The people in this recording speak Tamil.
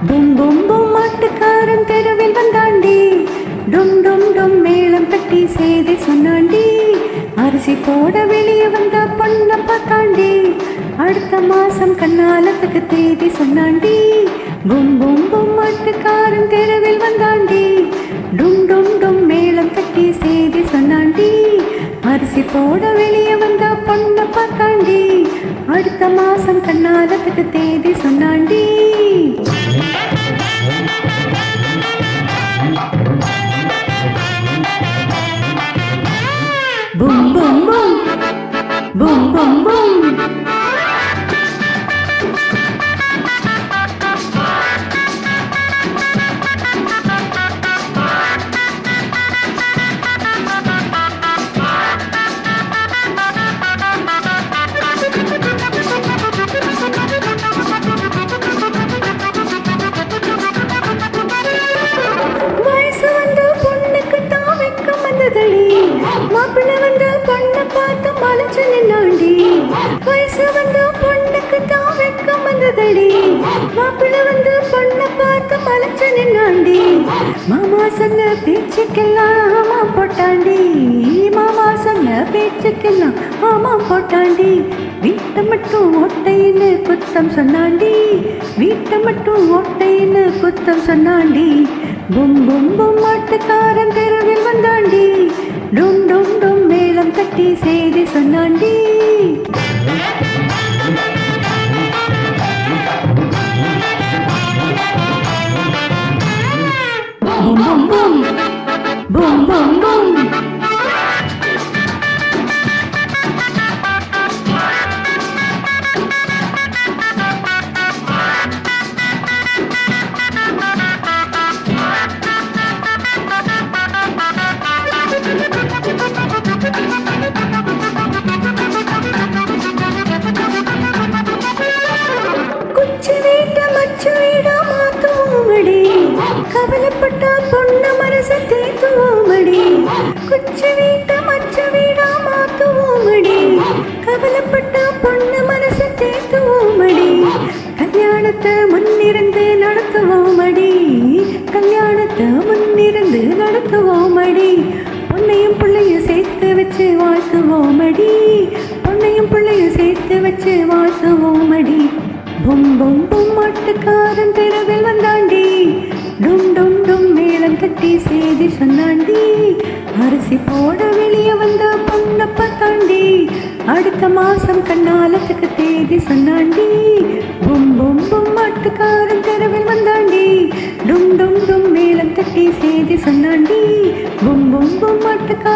டும் டும் டும் மாட்டுக்காரன் தெருவில் வந்தாண்டி, டும் டும் டும் மேளம் தட்டி செய்தி சொன்னாண்டி. அரிசி போட வெளியே வந்த பொண்ண பார்த்தாண்டி, அடுத்த மாசம் கண்ணாலத்துக்கு தேதி சொன்னாண்டி. பும் பும் பும் மாட்டுக்காரன் தெருவில் வந்தாண்டி, டும் டும் டும் மேளம் தட்டி செய்தி சொன்னாண்டி. அரிசி போட வெளியே வந்த பொண்ண பார்த்தாண்டி, அடுத்த மாசம் கண்ணாலத்துக்கு தேதி சொன்னாண்டி. Boom boom boom, boom boom boom. வயசு வந்த பொண்ணுக்கு தான் வெக்கம் வந்ததடி, மாப்பிள்ளை வந்த பொண்ணை பார்த்து மலைச்சு நின்னாண்டி. வயசு வந்த பொண்ணுக்கு தான் வெக்கம் வந்ததடி, மாப்பிள்ளை வந்த பொண்ணை பார்த்து மலைச்சு நின்னாண்டி. மாமா சொன்ன பேச்சுக்கெல்லாம் ஆமா போட்டாண்டி, மாமா சொன்ன பேச்சுக்கெல்லாம் ஆமா போட்டாண்டி. வீட்டை மட்டும் ஓட்டைன்னு குத்தம் சொன்னாண்டி, வீட்டை மட்டும் ஓட்டைன்னு குத்தம் சொன்னாண்டி. பும் பும் பும் மாட்டுக்காரன் தெருவில் வந்தாண்டி, டும் டும் டும் மேளம் தட்டி செய்தி சொன்னாண்டி. பும் பும் பும், பும் பும் பும். கவலைப்பட்ட பொண்ணு மனசை தேத்துவோமடி, குச்சி வீட்ட மச்ச வீடா மாத்துவோமடி. கவலைப்பட்ட பொண்ணு மனசை தேத்துவோமடி, கல்யாணத்தை முன்னிருந்து நடத்துவோமடி, கல்யாணத்தை முன்னிருந்து நடத்துவோமடி. பொண்ணையும் பிள்ளையும் சேர்த்து வச்சு வாழ்த்துவோமடி, பொண்ணையும் பிள்ளையும் சேர்த்து வச்சு வாழ்த்துவோமடி. பும் பும் பும் மாட்டுக்காரன் தெருவில் வந்தாண்டி, டும் டும் டும் மேளம் கட்டி செய்தி சொன்னாண்டி. அரிசி போட வெளியே வந்த பொண்ணை பார்த்தாண்டி, அடுத்த மாசம் கண்ணாலத்துக்கு தேதி சொன்னாண்டி. பும் பும் பும் மாட்டுக்காரன் தெருவில் வந்தாண்டி, டும் டும் டும் மேளம் கட்டி செய்தி சொன்னாண்டி. பும் பும் பும் மாட்டுக்காரன்